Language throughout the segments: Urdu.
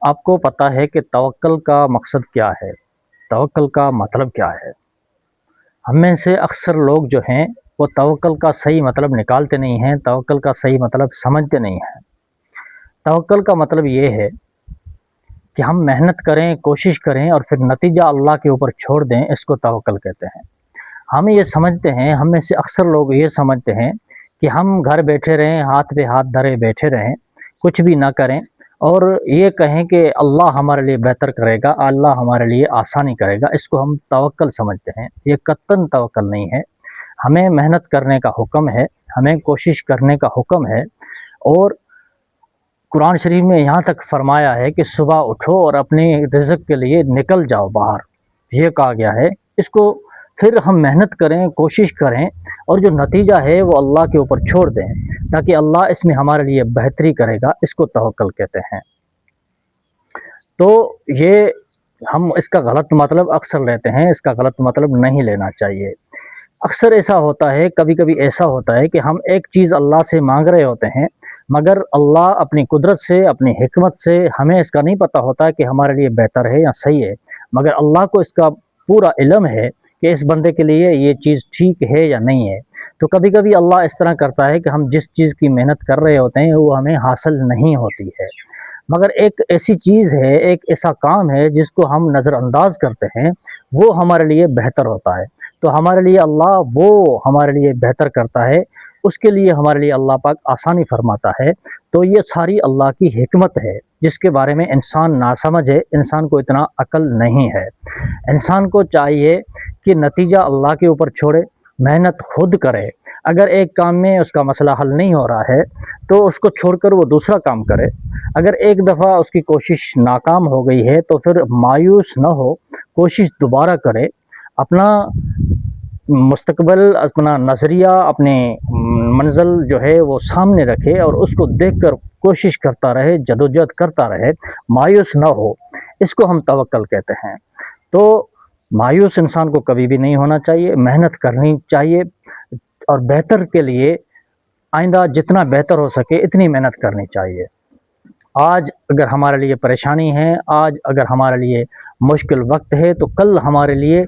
آپ کو پتہ ہے کہ توکل کا مقصد کیا ہے؟ توکل کا مطلب کیا ہے؟ ہم میں سے اکثر لوگ جو ہیں وہ توکل کا صحیح مطلب نکالتے نہیں ہیں، توکل کا صحیح مطلب سمجھتے نہیں ہیں۔ توکل کا مطلب یہ ہے کہ ہم محنت کریں، کوشش کریں اور پھر نتیجہ اللہ کے اوپر چھوڑ دیں، اس کو توکل کہتے ہیں۔ ہم یہ سمجھتے ہیں، ہم میں سے اکثر لوگ یہ سمجھتے ہیں کہ ہم گھر بیٹھے رہیں، ہاتھ پہ ہاتھ دھرے بیٹھے رہیں، کچھ بھی نہ کریں اور یہ کہیں کہ اللہ ہمارے لیے بہتر کرے گا، اللہ ہمارے لیے آسانی کرے گا، اس کو ہم توکل سمجھتے ہیں۔ یہ قطعاً توکل نہیں ہے۔ ہمیں محنت کرنے کا حکم ہے، ہمیں کوشش کرنے کا حکم ہے، اور قرآن شریف میں یہاں تک فرمایا ہے کہ صبح اٹھو اور اپنے رزق کے لیے نکل جاؤ باہر، یہ کہا گیا ہے۔ اس کو پھر ہم محنت کریں، کوشش کریں اور جو نتیجہ ہے وہ اللہ کے اوپر چھوڑ دیں تاکہ اللہ اس میں ہمارے لیے بہتری کرے گا، اس کو توکل کہتے ہیں۔ تو یہ ہم اس کا غلط مطلب اکثر لیتے ہیں، اس کا غلط مطلب نہیں لینا چاہیے۔ اکثر ایسا ہوتا ہے، کبھی کبھی ایسا ہوتا ہے کہ ہم ایک چیز اللہ سے مانگ رہے ہوتے ہیں، مگر اللہ اپنی قدرت سے، اپنی حکمت سے، ہمیں اس کا نہیں پتہ ہوتا کہ ہمارے لیے بہتر ہے یا صحیح ہے، مگر اللہ کو اس کا پورا علم ہے کہ اس بندے کے لیے یہ چیز ٹھیک ہے یا نہیں ہے۔ تو کبھی کبھی اللہ اس طرح کرتا ہے کہ ہم جس چیز کی محنت کر رہے ہوتے ہیں وہ ہمیں حاصل نہیں ہوتی ہے، مگر ایک ایسی چیز ہے، ایک ایسا کام ہے جس کو ہم نظر انداز کرتے ہیں، وہ ہمارے لیے بہتر ہوتا ہے۔ تو ہمارے لیے اللہ وہ ہمارے لیے بہتر کرتا ہے، اس کے لیے ہمارے لیے اللہ پاک آسانی فرماتا ہے۔ تو یہ ساری اللہ کی حکمت ہے جس کے بارے میں انسان ناسمجھ ہے، انسان کو اتنا عقل نہیں ہے۔ انسان کو چاہیے کہ نتیجہ اللہ کے اوپر چھوڑے، محنت خود کرے۔ اگر ایک کام میں اس کا مسئلہ حل نہیں ہو رہا ہے تو اس کو چھوڑ کر وہ دوسرا کام کرے۔ اگر ایک دفعہ اس کی کوشش ناکام ہو گئی ہے تو پھر مایوس نہ ہو، کوشش دوبارہ کرے، اپنا مستقبل، اپنا نظریہ، اپنے منزل جو ہے وہ سامنے رکھے اور اس کو دیکھ کر کوشش کرتا رہے، جدوجہد کرتا رہے، مایوس نہ ہو، اس کو ہم توکل کہتے ہیں۔ تو مایوس انسان کو کبھی بھی نہیں ہونا چاہیے، محنت کرنی چاہیے اور بہتر کے لیے آئندہ جتنا بہتر ہو سکے اتنی محنت کرنی چاہیے۔ آج اگر ہمارے لیے پریشانی ہے، آج اگر ہمارے لیے مشکل وقت ہے، تو کل ہمارے لیے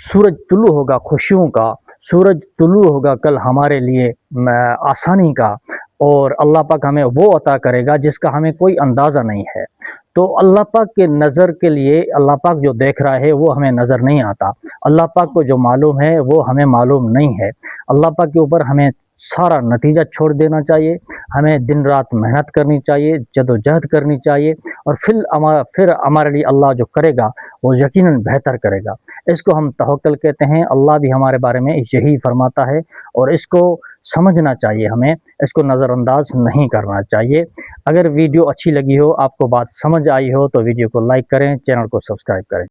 سورج طلوع ہوگا خوشیوں کا، سورج طلوع ہوگا کل ہمارے لیے آسانی کا، اور اللہ پاک ہمیں وہ عطا کرے گا جس کا ہمیں کوئی اندازہ نہیں ہے۔ تو اللہ پاک کے نظر کے لیے، اللہ پاک جو دیکھ رہا ہے وہ ہمیں نظر نہیں آتا، اللہ پاک کو جو معلوم ہے وہ ہمیں معلوم نہیں ہے۔ اللہ پاک کے اوپر ہمیں سارا نتیجہ چھوڑ دینا چاہیے، ہمیں دن رات محنت کرنی چاہیے، جدوجہد کرنی چاہیے، اور پھر ہمارے لیے اللہ جو کرے گا وہ یقیناً بہتر کرے گا۔ اس کو ہم توکل کہتے ہیں۔ اللہ بھی ہمارے بارے میں یہی فرماتا ہے اور اس کو سمجھنا چاہیے، ہمیں اس کو نظر انداز نہیں کرنا چاہیے۔ اگر ویڈیو اچھی لگی ہو، آپ کو بات سمجھ آئی ہو تو ویڈیو کو لائک کریں، چینل کو سبسکرائب کریں۔